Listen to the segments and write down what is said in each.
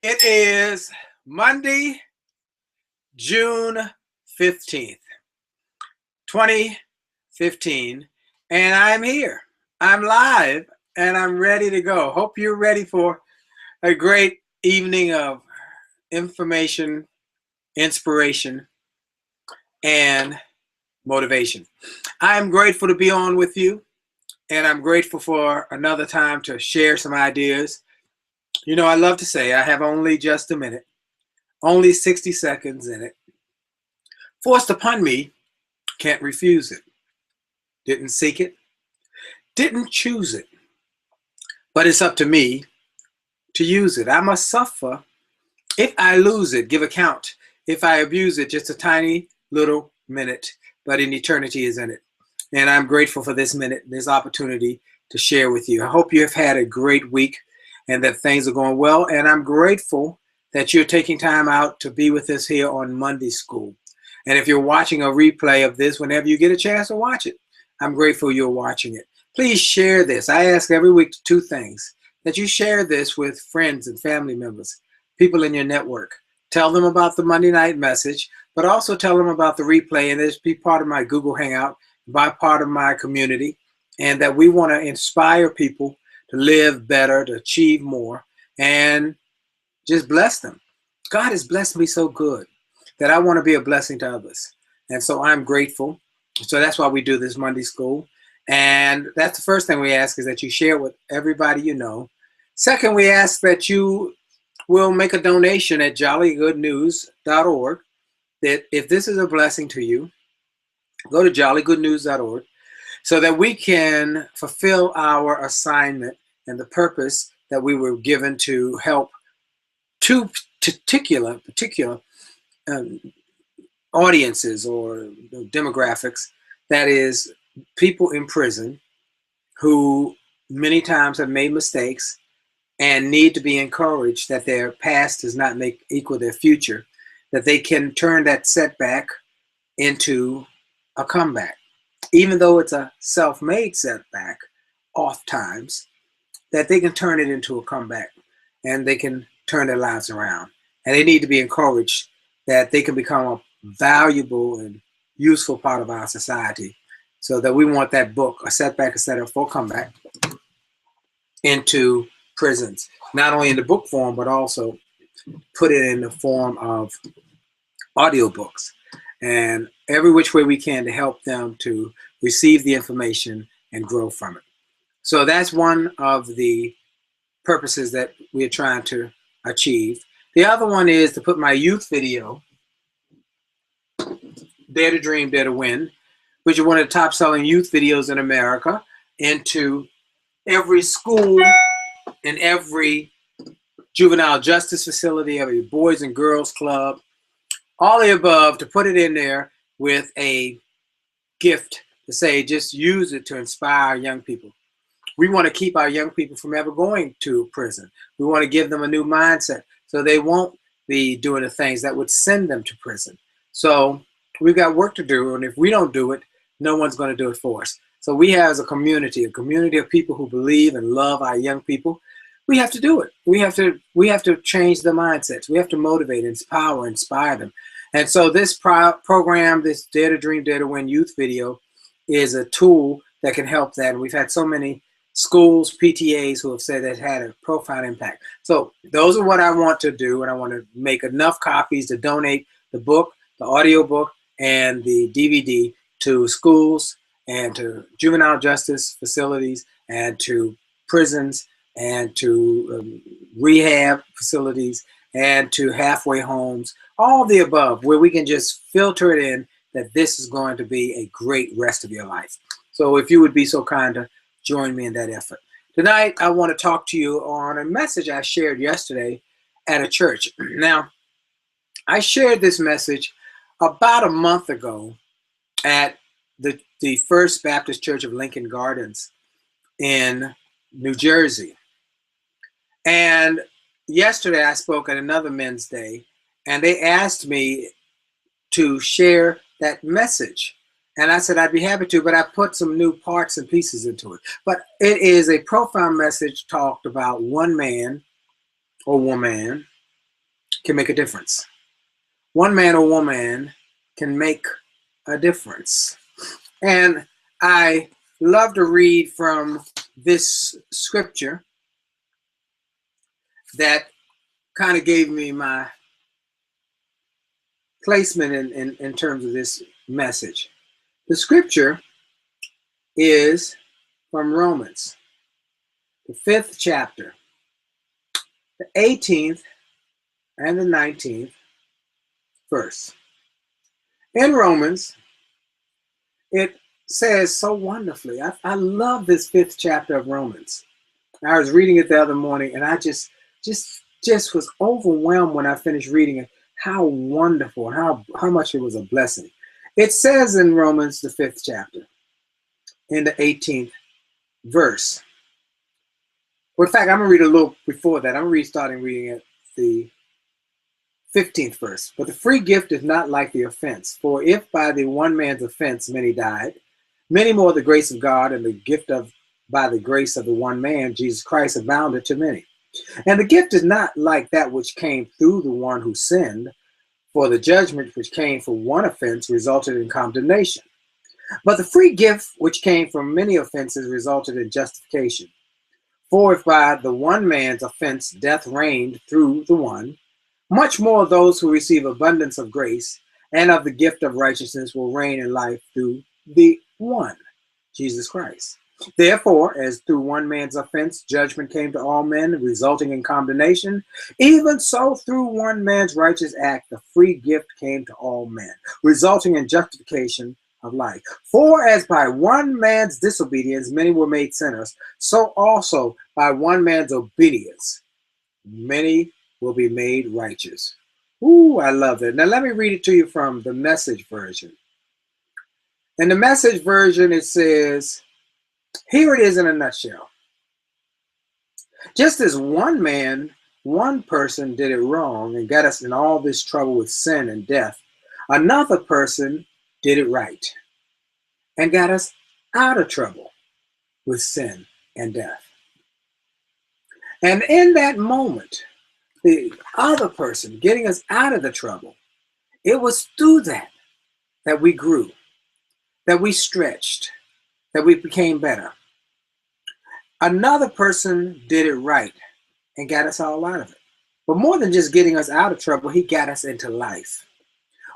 It is Monday, June 15th, 2015, and I'm here. I'm live, and I'm ready to go. Hope you're ready for a great evening of information, inspiration, and motivation. I am grateful to be on with you, and I'm grateful for another time to share some ideas. You know, I love to say I have only just a minute, only 60 seconds in it. Forced upon me, can't refuse it. Didn't seek it, didn't choose it. But it's up to me to use it. I must suffer if I lose it, give account. If I abuse it, just a tiny little minute, but an eternity is in it. And I'm grateful for this minute, this opportunity to share with you. I hope you have had a great week and that things are going well. And I'm grateful that you're taking time out to be with us here on Monday School. And if you're watching a replay of this, whenever you get a chance to watch it, I'm grateful you're watching it. Please share this. I ask every week two things: that you share this with friends and family members, people in your network. Tell them about the Monday night message, but also tell them about the replay and this be part of my Google Hangout, be part of my community, and that we want to inspire people to live better, to achieve more, and just bless them. God has blessed me so good that I want to be a blessing to others. And so I'm grateful. So that's why we do this Monday School. And that's the first thing we ask, is that you share with everybody you know. Second, we ask that you will make a donation at jollygoodnews.org. That if this is a blessing to you, go to jollygoodnews.org so that we can fulfill our assignment and the purpose that we were given to help two particular audiences or demographics. That is, people in prison who many times have made mistakes and need to be encouraged that their past does not make equal their future, that they can turn that setback into a comeback. Even though it's a self-made setback, oftentimes, that they can turn it into a comeback and they can turn their lives around. And they need to be encouraged that they can become a valuable and useful part of our society. So that we want that book, A Setback, Etc. for Comeback, into prisons. Not only in the book form, but also put it in the form of audiobooks. And every which way we can to help them to receive the information and grow from it. So that's one of the purposes that we're trying to achieve. The other one is to put my youth video, Dare to Dream, Dare to Win, which is one of the top selling youth videos in America, into every school, in every juvenile justice facility, every boys and girls club, all the above, to put it in there with a gift to say, just use it to inspire young people. We want to keep our young people from ever going to prison. We want to give them a new mindset so they won't be doing the things that would send them to prison. So we've got work to do, and if we don't do it, no one's going to do it for us. So we have, as a community of people who believe and love our young people, we have to do it. We have to change their mindsets. We have to motivate, inspire them. And so this program, this Dare to Dream, Dare to Win youth video, is a tool that can help that. And we've had so many schools, PTAs, who have said that had a profound impact. So those are what I want to do, and I want to make enough copies to donate the book, the audio book, and the DVD to schools and to juvenile justice facilities and to prisons and to rehab facilities and to halfway homes, all the above, where we can just filter it in that this is going to be a great rest of your life. So if you would be so kind to join me in that effort. Tonight, I want to talk to you on a message I shared yesterday at a church. Now, I shared this message about a month ago at the First Baptist Church of Lincoln Gardens in New Jersey. And yesterday I spoke at another Men's Day, and they asked me to share that message. And I said I'd be happy to, but I put some new parts and pieces into it. But it is a profound message talked about one man or woman can make a difference. One man or woman can make a difference. And I love to read from this scripture that kind of gave me my placement in terms of this message. The scripture is from Romans, the 5th chapter, the 18th and the 19th verse. In Romans, it says so wonderfully. I love this 5th chapter of Romans. I was reading it the other morning, and I just was overwhelmed when I finished reading it. How wonderful, how much it was a blessing. It says in Romans, the 5th chapter, in the 18th verse. Well, in fact, I'm going to read a little before that. I'm starting reading at the 15th verse. But the free gift is not like the offense. For if by the one man's offense many died, many more the grace of God and the gift of by the grace of the one man, Jesus Christ, abounded to many. And the gift is not like that which came through the one who sinned, for the judgment which came for one offense resulted in condemnation. But the free gift which came from many offenses resulted in justification. For if by the one man's offense death reigned through the one, much more those who receive abundance of grace and of the gift of righteousness will reign in life through the one, Jesus Christ. Therefore, as through one man's offense judgment came to all men, resulting in condemnation, even so through one man's righteous act the free gift came to all men, resulting in justification of life. For as by one man's disobedience many were made sinners, so also by one man's obedience many will be made righteous. Ooh, I love that. Now let me read it to you from the Message version. In the Message version it says, here it is in a nutshell. Just as one person did it wrong and got us in all this trouble with sin and death, another person did it right and got us out of trouble with sin and death. And in that moment, the other person getting us out of the trouble, it was through that we grew, that we stretched, that we became better. Another person did it right and got us all out of it. But more than just getting us out of trouble, he got us into life.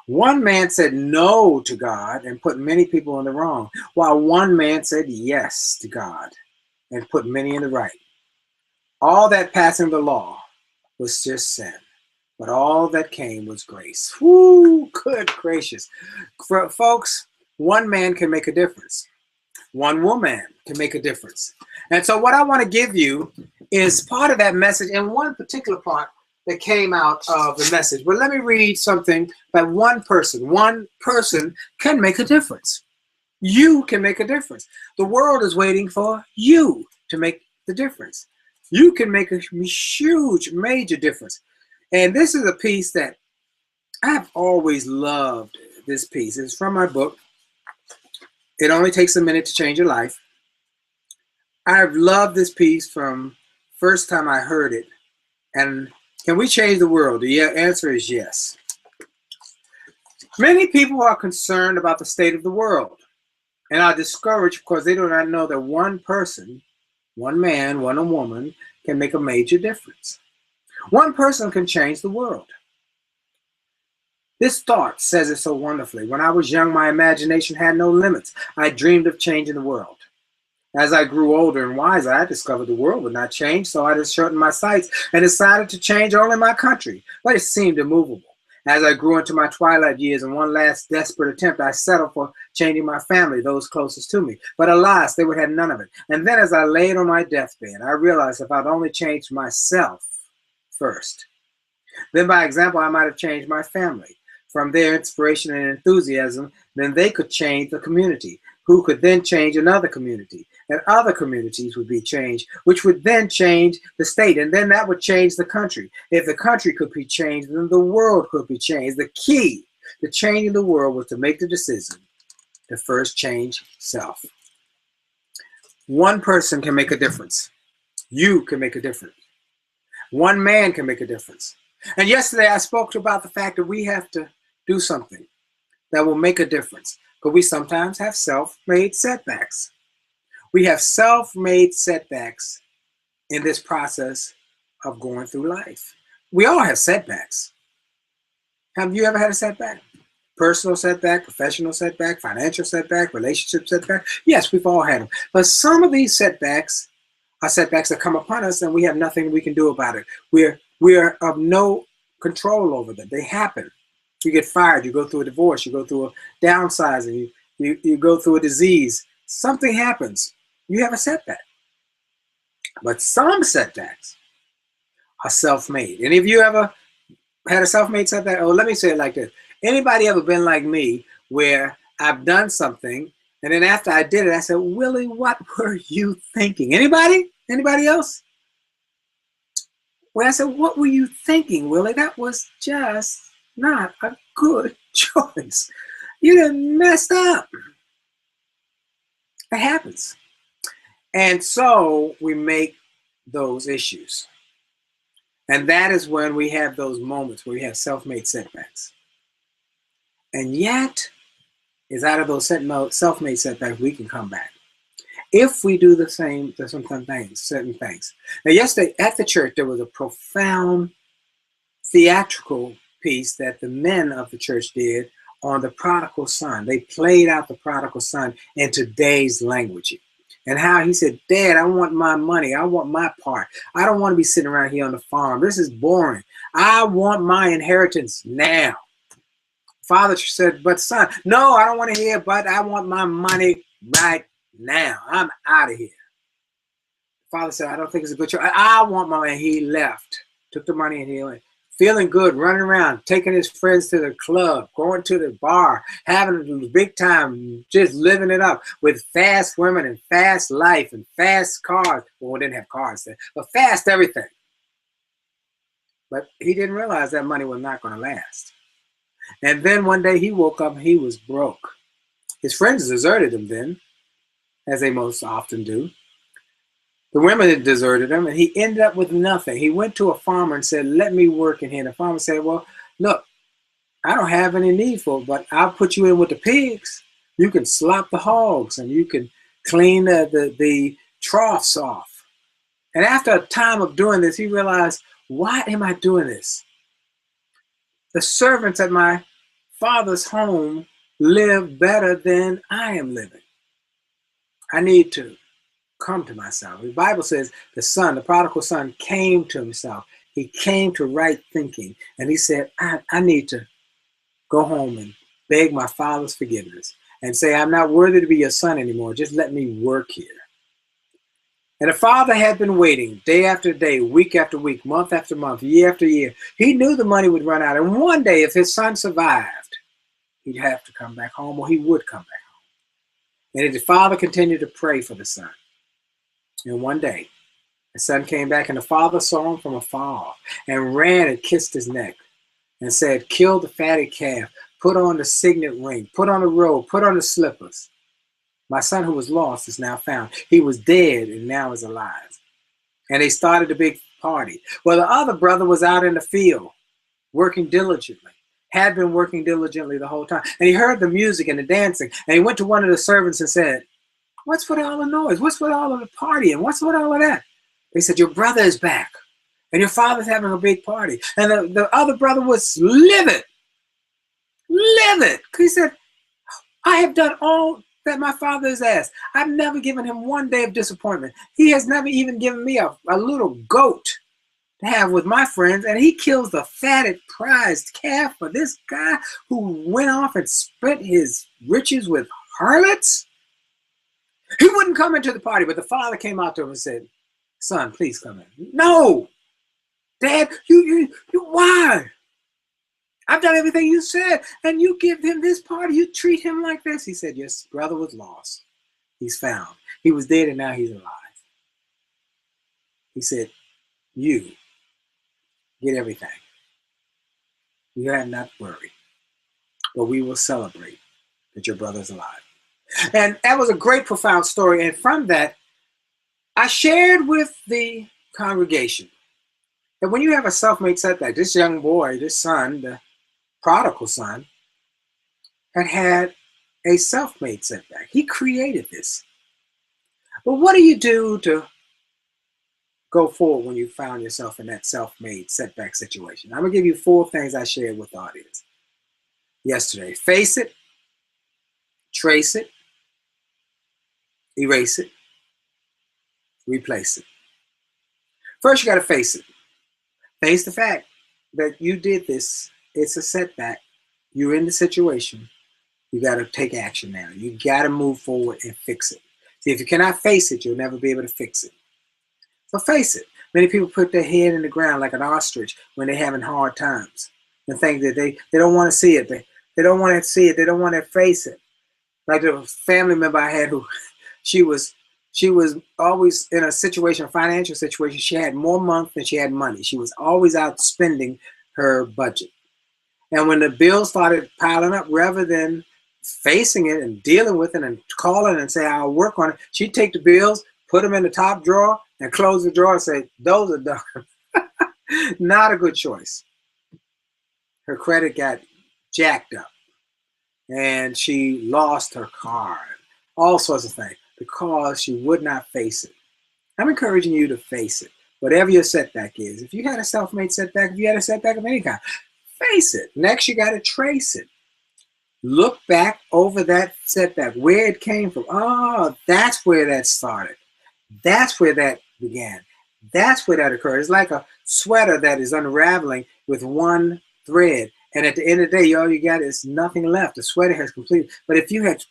One man said no to God and put many people in the wrong, while one man said yes to God and put many in the right. All that passing the law was just sin, but all that came was grace. Whoo, good gracious. Folks, one man can make a difference. One woman can make a difference. And so what I want to give you is part of that message and one particular part that came out of the message. But let me read something by one person. One person can make a difference. You can make a difference. The world is waiting for you to make the difference. You can make a huge, major difference. And this is a piece that I've always loved. This piece. It's from my book, It Only Takes a Minute to Change Your Life. I've loved this piece from first time I heard it. And can we change the world? The answer is yes. Many people are concerned about the state of the world and are discouraged because they do not know that one person, one man, one woman, can make a major difference. One person can change the world. This thought says it so wonderfully. When I was young, my imagination had no limits. I dreamed of changing the world. As I grew older and wiser, I discovered the world would not change, so I just shortened my sights and decided to change only my country, but it seemed immovable. As I grew into my twilight years, in one last desperate attempt, I settled for changing my family, those closest to me. But alas, they would have none of it. And then as I laid on my deathbed, I realized if I'd only changed myself first, then by example, I might have changed my family. From their inspiration and enthusiasm, then they could change the community, who could then change another community. And other communities would be changed, which would then change the state. And then that would change the country. If the country could be changed, then the world could be changed. The key to changing the world was to make the decision to first change self. One person can make a difference. You can make a difference. One man can make a difference. And yesterday I spoke about the fact that we have to do something that will make a difference. But we sometimes have self-made setbacks. We have self-made setbacks in this process of going through life. We all have setbacks. Have you ever had a setback? Personal setback, professional setback, financial setback, relationship setback? Yes, we've all had them. But some of these setbacks are setbacks that come upon us and we have nothing we can do about it. We're of no control over them. They happen. You get fired, you go through a divorce, you go through a downsizing, you go through a disease. Something happens. You have a setback. But some setbacks are self-made. Any of you ever had a self-made setback? Oh, let me say it like this. Anybody ever been like me where I've done something and then after I did it, I said, Willie, what were you thinking? Anybody? Anybody else? Well, I said, what were you thinking, Willie? That was just not a good choice. You done messed up. It happens. And so we make those issues. And that is when we have those moments where we have self-made setbacks. And yet, it's out of those self-made setbacks we can come back. If we do the same to certain things. Now, yesterday at the church, there was a profound theatrical piece that the men of the church did on the prodigal son. They played out the prodigal son in today's language. And how he said, Dad, I want my money. I want my part. I don't want to be sitting around here on the farm. This is boring. I want my inheritance now. Father said, but son, no, I don't want to hear, but I want my money right now. I'm out of here. Father said, I don't think it's a good choice. I want my money. He left, took the money and he went. Feeling good, running around, taking his friends to the club, going to the bar, having a big time, just living it up with fast women and fast life and fast cars. Well, we didn't have cars then, but fast everything. But he didn't realize that money was not going to last. And then one day he woke up and he was broke. His friends deserted him then, as they most often do. The women had deserted him, and he ended up with nothing. He went to a farmer and said, let me work in here. And the farmer said, well, look, I don't have any need for it, but I'll put you in with the pigs. You can slop the hogs, and you can clean the troughs off. And after a time of doing this, he realized, why am I doing this? The servants at my father's home live better than I am living. I need to come to myself. The Bible says the prodigal son came to himself. He came to right thinking. And he said, I need to go home and beg my father's forgiveness and say, I'm not worthy to be your son anymore. Just let me work here. And the father had been waiting day after day, week after week, month after month, year after year. He knew the money would run out. And one day, if his son survived, he'd have to come back home, or he would come back home. And the father continued to pray for the son. And one day, the son came back, and the father saw him from afar and ran and kissed his neck and said, kill the fatted calf, put on the signet ring, put on the robe, put on the slippers. My son who was lost is now found. He was dead and now is alive. And they started a big party. Well, the other brother was out in the field working diligently, had been working diligently the whole time. And he heard the music and the dancing. And he went to one of the servants and said, what's with all the noise? What's with all of the partying? What's with all of that? They said, your brother is back. And your father's having a big party. And the other brother was livid. Livid. He said, I have done all that my father has asked. I've never given him one day of disappointment. He has never even given me a little goat to have with my friends, and he kills the fatted prized calf for this guy who went off and spent his riches with harlots. He wouldn't come into the party, but the father came out to him and said, son, please come in. No, Dad, you why? I've done everything you said, and you give him this party. You treat him like this. He said, your brother was lost. He's found. He was dead, and now he's alive. He said, you get everything. You have not worried, but we will celebrate that your brother's alive. And that was a great, profound story. And from that, I shared with the congregation And when you have a self-made setback, this young boy, this son, the prodigal son, had a self-made setback. He created this. But what do you do to go forward when you found yourself in that self-made setback situation? I'm going to give you 4 things I shared with the audience yesterday. Face it, trace it, erase it, replace it. First, you got to face it. Face the fact that you did this. It's a setback. You're in the situation. You got to take action now. You got to move forward and fix it. See, if you cannot face it, you'll never be able to fix it. So face it. Many people put their head in the ground like an ostrich when they're having hard times and think that they don't want to see it. They don't want to see it. They don't want to face it. Like the family member I had who she was always in a situation, a financial situation. She had more month than she had money. She was always out spending her budget. And when the bills started piling up, rather than facing it and dealing with it and calling and say, I'll work on it, she'd take the bills, put them in the top drawer and close the drawer and say, those are done. Not a good choice. Her credit got jacked up and she lost her car, all sorts of things, because she would not face it. I'm encouraging you to face it. Whatever your setback is. If you had a self-made setback, if you had a setback of any kind, face it. Next, you got to trace it. Look back over that setback, where it came from. Oh, that's where that started. That's where that began. That's where that occurred. It's like a sweater that is unraveling with one thread. And at the end of the day, all you got is nothing left. The sweater has completed. But if you had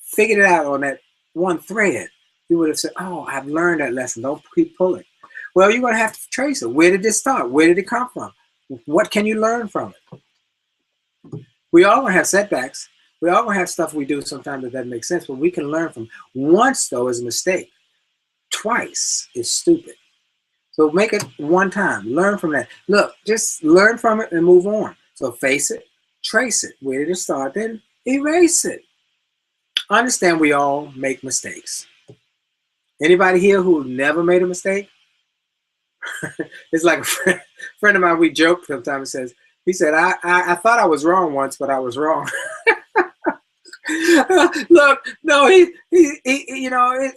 figured it out on that one thread, you would have said, oh, I've learned that lesson. Don't keep pulling. Well, you're going to have to trace it. Where did it start? Where did it come from? What can you learn from it? We all going to have setbacks. We all going to have stuff we do sometimes that doesn't make sense, but we can learn from it. Once, though, is a mistake. Twice is stupid. So make it one time. Learn from that. Look, just learn from it and move on. So face it, trace it. Where did it start? Then erase it. Understand we all make mistakes. Anybody here who never made a mistake? It's like a friend of mine, we joke sometimes, says, he said, I thought I was wrong once, but I was wrong. Look, no, he you know,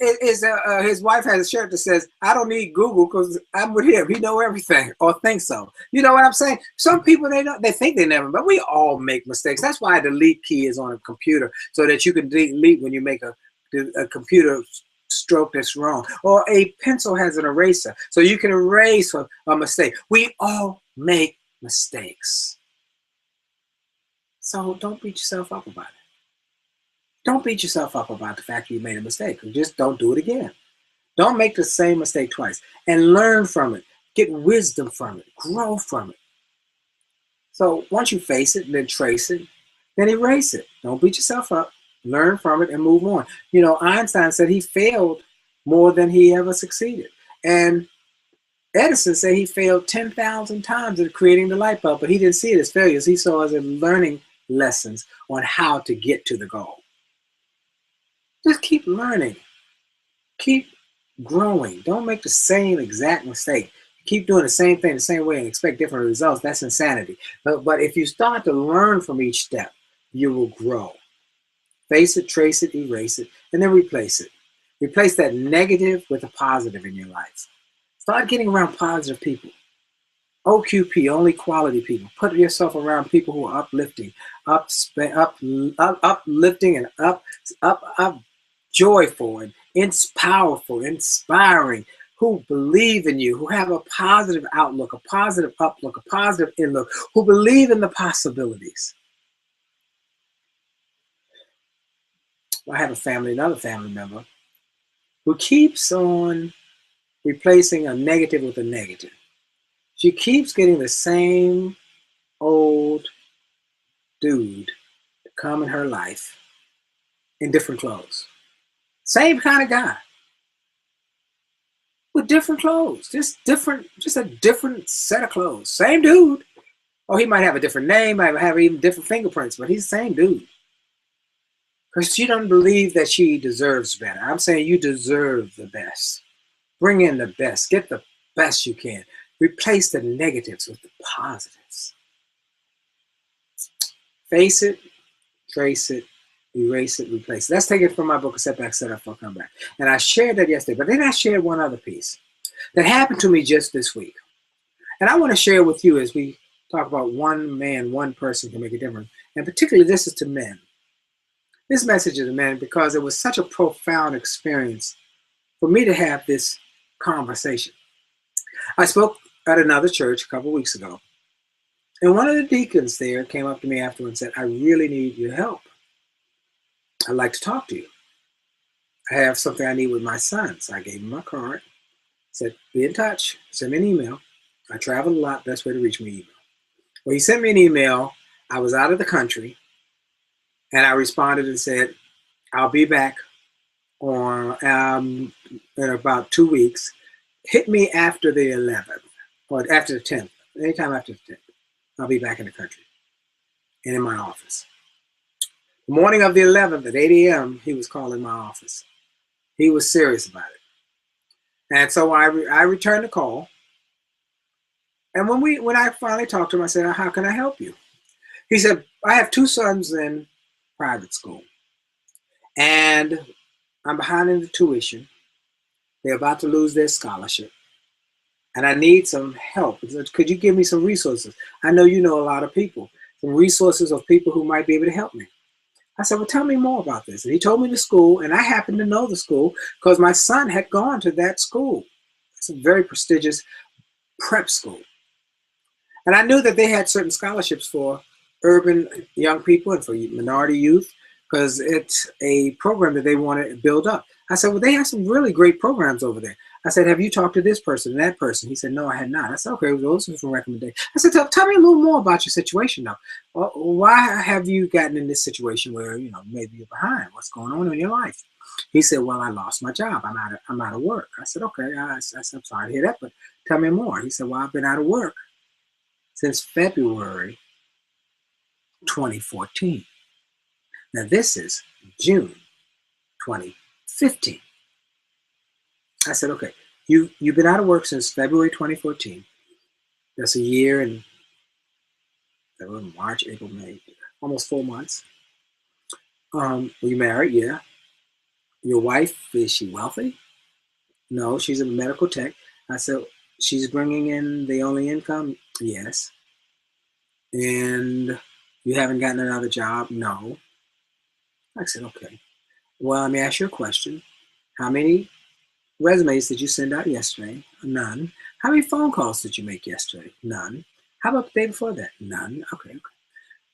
his wife has a shirt that says, I don't need Google because I'm with him. He know everything, or think so. You know what I'm saying? Some people, they think they never, but we all make mistakes. That's why a delete key is on a computer, so that you can delete when you make a computer stroke that's wrong. Or a pencil has an eraser, so you can erase a mistake. We all make mistakes. So don't beat yourself up about it. Don't beat yourself up about the fact you made a mistake. Just don't do it again. Don't make the same mistake twice. And learn from it. Get wisdom from it. Grow from it. So once you face it, then trace it, then erase it. Don't beat yourself up. Learn from it and move on. You know, Einstein said he failed more than he ever succeeded. And Edison said he failed 10,000 times at creating the light bulb, but he didn't see it as failures. He saw it as learning lessons on how to get to the goal. Just keep learning. Keep growing. Don't make the same exact mistake. Keep doing the same thing the same way and expect different results. That's insanity. But if you start to learn from each step, you will grow. Face it, trace it, erase it, and then replace it. Replace that negative with a positive in your life. Start getting around positive people. OQP, only quality people. Put yourself around people who are uplifting, uplifting and up joyful and powerful, inspiring, who believe in you, who have a positive outlook, a positive uplook, a positive inlook, who believe in the possibilities. I have another family member who keeps on replacing a negative with a negative. She keeps getting the same old dude to come in her life in different clothes. Same kind of guy with different clothes, just a different set of clothes. Same dude. Or he might have a different name, might have even different fingerprints, but he's the same dude. Because she doesn't believe that she deserves better. I'm saying you deserve the best. Bring in the best. Get the best you can. Replace the negatives with the positives. Face it, trace it, erase it, replace it. Let's take it from my book of Setbacks, Set Up for Comeback. And I shared that yesterday, but then I shared one other piece that happened to me just this week. And I want to share with you as we talk about one man, one person can make a difference. And particularly this is to men. This message is to men because it was such a profound experience for me to have this conversation. I spoke at another church a couple of weeks ago. And one of the deacons there came up to me afterwards and said, I really need your help. I'd like to talk to you. I have something I need with my son. So I gave him my card. Said, be in touch. Send me an email. I travel a lot. Best way to reach me, email. Well, he sent me an email. I was out of the country. And I responded and said, I'll be back on in about 2 weeks. Hit me after the 11th or after the 10th. Anytime after the 10th. I'll be back in the country and in my office. The morning of the 11th at 8 a.m., he was calling my office. He was serious about it. And so I returned the call. And when I finally talked to him, I said, how can I help you? He said, I have 2 sons in private school. And I'm behind in the tuition. They're about to lose their scholarship. And I need some help. He said, could you give me some resources? I know you know a lot of people. Some resources of people who might be able to help me. I said, well, tell me more about this. And he told me the school, and I happened to know the school because my son had gone to that school. It's a very prestigious prep school. And I knew that they had certain scholarships for urban young people and for minority youth because it's a program that they want to build up. I said, well, they have some really great programs over there. I said, have you talked to this person and that person? He said, no, I had not. I said, okay, well, those are some recommendations. I said, tell me a little more about your situation now. Well, why have you gotten in this situation where, maybe you're behind? What's going on in your life? He said, well, I lost my job. I'm out of work. I said, okay, I'm sorry to hear that, but tell me more. He said, well, I've been out of work since February 2014. Now, this is June 2015. I said, okay, you've been out of work since February 2014. That's a year and March, April, May, almost 4 months. Were you married? Yeah. Your wife, is she wealthy? No, she's a medical tech. I said, she's bringing in the only income? Yes. And you haven't gotten another job? No. I said, okay. Well, let me ask you a question. How many resumes did you send out yesterday? None. How many phone calls did you make yesterday? None. How about the day before that? None. Okay.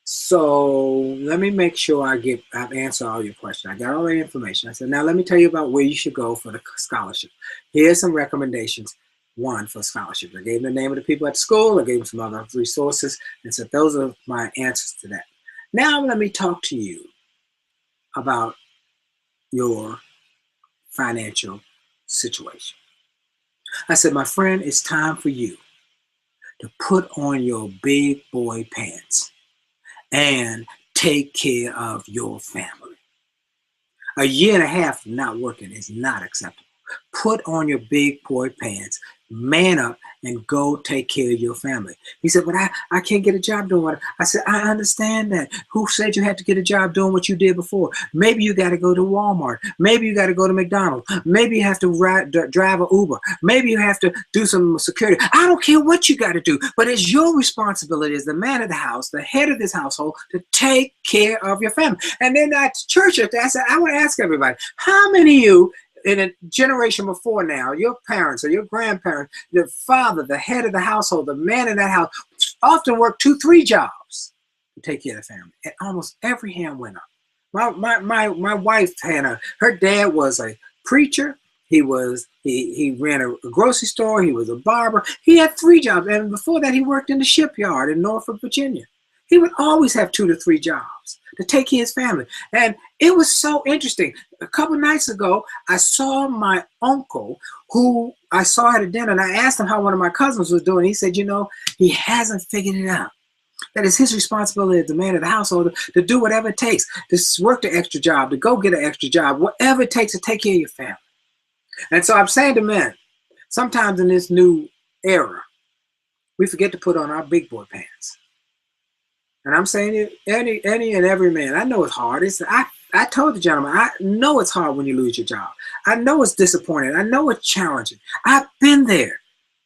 So let me make sure I've answered all your questions. I got all the information. I said, now let me tell you about where you should go for the scholarship. Here's some recommendations. One, for scholarship. I gave them the name of the people at school. I gave them some other resources and said, those are my answers to that. Now let me talk to you about your financial situation. I said, my friend, it's time for you to put on your big boy pants and take care of your family. A year and a half of not working is not acceptable. Put on your big boy pants, man up, and go take care of your family. He said, but I can't get a job doing what I said, I understand that. Who said you had to get a job doing what you did before? Maybe you got to go to Walmart. Maybe you got to go to McDonald's. Maybe you have to drive an Uber. Maybe you have to do some security. I don't care what you got to do, but it's your responsibility as the man of the house, the head of this household, to take care of your family. And then at church, I said, I want to ask everybody, how many of you in a generation before now, your parents or your grandparents, the father, the head of the household, the man in that house, often worked 2-3 jobs to take care of the family? And almost every hand went up. My wife, Hannah, her dad was a preacher. He ran a grocery store. He was a barber. He had 3 jobs. And before that, he worked in the shipyard in Norfolk, Virginia. He would always have 2 to 3 jobs to take care of his family. And it was so interesting. A couple nights ago, I saw my uncle, who I saw at a dinner, and I asked him how one of my cousins was doing. He said, he hasn't figured it out. That it's his responsibility as the man of the household to do whatever it takes, to work the extra job, to go get an extra job, whatever it takes to take care of your family. And so I'm saying to men, sometimes in this new era, we forget to put on our big boy pants. And I'm saying it, any and every man. I know it's hard. I told the gentleman, I know it's hard when you lose your job. I know it's disappointing. I know it's challenging. I've been there.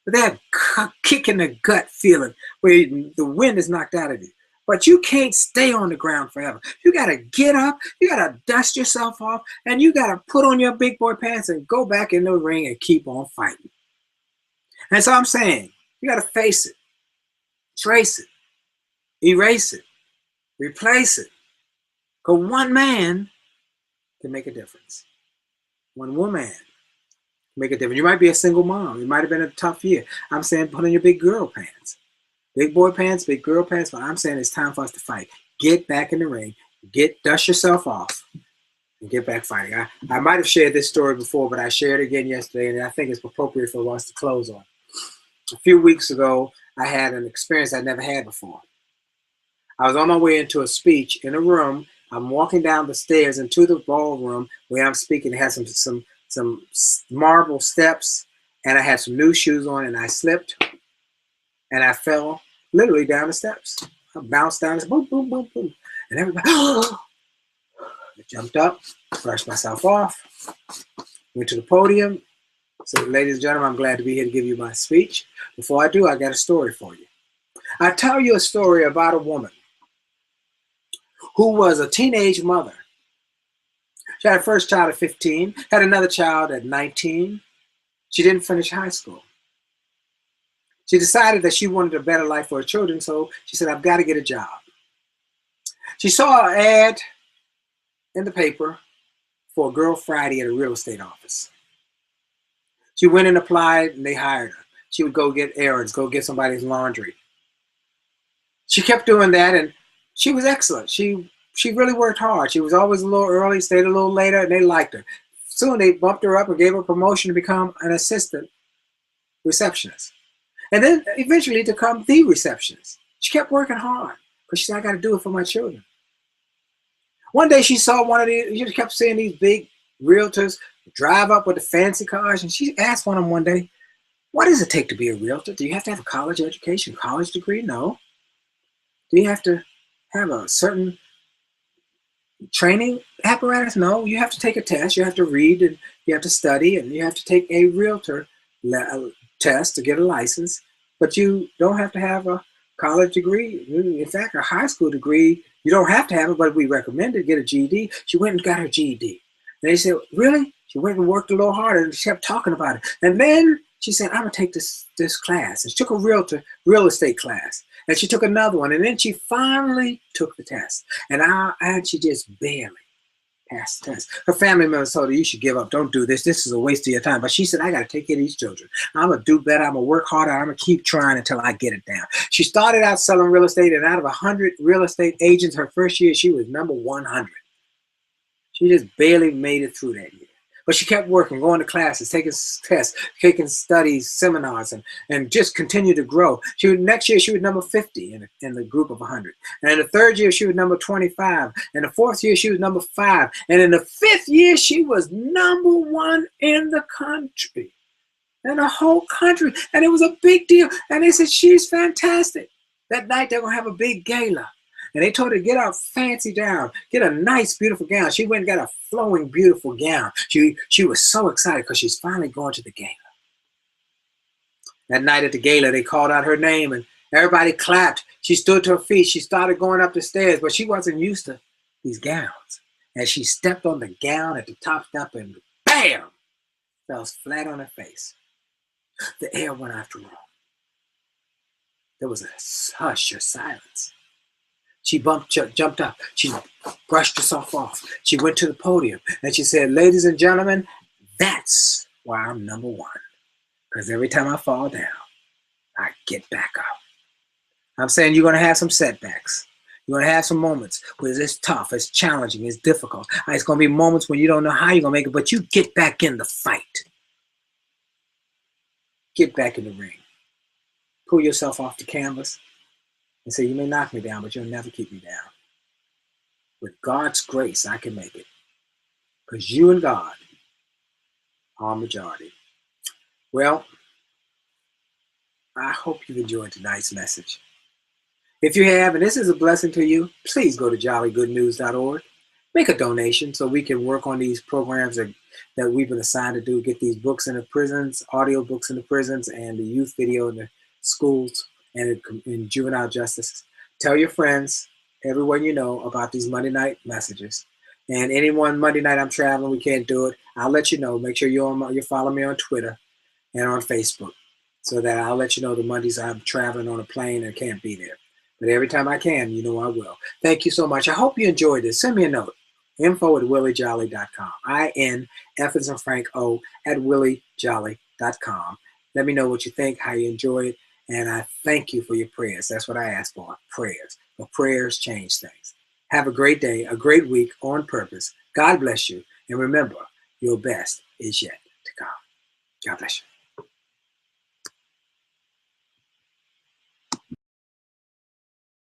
But that kick in the gut feeling where the wind is knocked out of you. But you can't stay on the ground forever. You got to get up. You got to dust yourself off. And you got to put on your big boy pants and go back in the ring and keep on fighting. And so I'm saying, you got to face it, trace it, erase it, replace it. Because one man can make a difference. One woman can make a difference. You might be a single mom. It might have been a tough year. I'm saying put on your big girl pants. Big boy pants, big girl pants. But I'm saying it's time for us to fight. Get back in the ring. Dust yourself off. And get back fighting. I might have shared this story before, but I shared it again yesterday, and I think it's appropriate for us to close on. A few weeks ago, I had an experience I'd never had before. I was on my way into a speech in a room. I'm walking down the stairs into the ballroom where I'm speaking. It has some marble steps, and I had some new shoes on, and I slipped, and I fell literally down the steps. I bounced down, boom, boom, boom, boom, and everybody, I jumped up, brushed myself off, went to the podium. So, ladies and gentlemen, I'm glad to be here to give you my speech. Before I do, I got a story for you. I tell you a story about a woman who was a teenage mother. She had her first child at 15, had another child at 19. She didn't finish high school. She decided that she wanted a better life for her children, so she said, I've got to get a job. She saw an ad in the paper for a Girl Friday at a real estate office. She went and applied, and they hired her. She would go get errands, go get somebody's laundry. She kept doing that, and she was excellent. She really worked hard. She was always a little early, stayed a little later, and they liked her. Soon they bumped her up and gave her a promotion to become an assistant receptionist. And then eventually to become the receptionist. She kept working hard, but she said, I got to do it for my children. One day she saw one of these, she kept seeing these big realtors drive up with the fancy cars, and she asked one of them one day, what does it take to be a realtor? Do you have to have a college education, college degree? No. Do you have to have a certain training apparatus? No. You have to take a test. You have to read, and you have to study, and you have to take a realtor test to get a license. But you don't have to have a college degree. In fact, a high school degree, you don't have to have it, but we recommend it. Get a GED. She went and got her GED. And they said, really? She went and worked a little harder, and she kept talking about it. And then she said, I'm going to take this class. And she took a real estate class. And she took another one. And then she finally took the test. And she just barely passed the test. Her family members told her, you should give up. Don't do this. This is a waste of your time. But she said, I got to take care of these children. I'm going to do better. I'm going to work harder. I'm going to keep trying until I get it down. She started out selling real estate. And out of 100 real estate agents, her first year, she was number 100. She just barely made it through that year. But she kept working, going to classes, taking tests, taking studies, seminars, and just continued to grow. Next year, she was number 50 in the group of 100. And in the third year, she was number 25. In the fourth year, she was number 5. And in the fifth year, she was number 1 in the country. In the whole country. And it was a big deal. And they said, she's fantastic. That night, they're going to have a big gala. And they told her to get her fancy down, get a nice, beautiful gown. She went and got a flowing, beautiful gown. She was so excited because she's finally going to the gala. That night at the gala, they called out her name, and everybody clapped. She stood to her feet. She started going up the stairs, but she wasn't used to these gowns. And she stepped on the gown at the top step, and bam, fell flat on her face. The air went out the room. There was a hush of silence. She jumped up. She brushed herself off. She went to the podium and she said, ladies and gentlemen, that's why I'm number 1. Because every time I fall down, I get back up. I'm saying you're going to have some setbacks. You're going to have some moments where it's tough, it's challenging, it's difficult. It's going to be moments when you don't know how you're going to make it, but you get back in the fight. Get back in the ring. Pull yourself off the canvas. And say, you may knock me down, but you'll never keep me down. With God's grace, I can make it. Because you and God are majority. Well, I hope you've enjoyed tonight's message. If you have, and this is a blessing to you, please go to jollygoodnews.org. Make a donation so we can work on these programs that we've been assigned to do, get these books in the prisons, audio books in the prisons, and the youth video in the schools and in juvenile justice. Tell your friends, everyone you know, about these Monday night messages. And anyone Monday night I'm traveling, we can't do it, I'll let you know. Make sure you follow me on Twitter and on Facebook so that I'll let you know the Mondays I'm traveling on a plane and can't be there. But every time I can, you know I will. Thank you so much. I hope you enjoyed this. Send me a note. info@williejolly.com. IN, F as in Frank, O, at williejolly.com. Let me know what you think, how you enjoy it. And I thank you for your prayers. That's what I ask for, prayers. But prayers change things. Have a great day, a great week on purpose. God bless you. And remember, your best is yet to come. God bless you.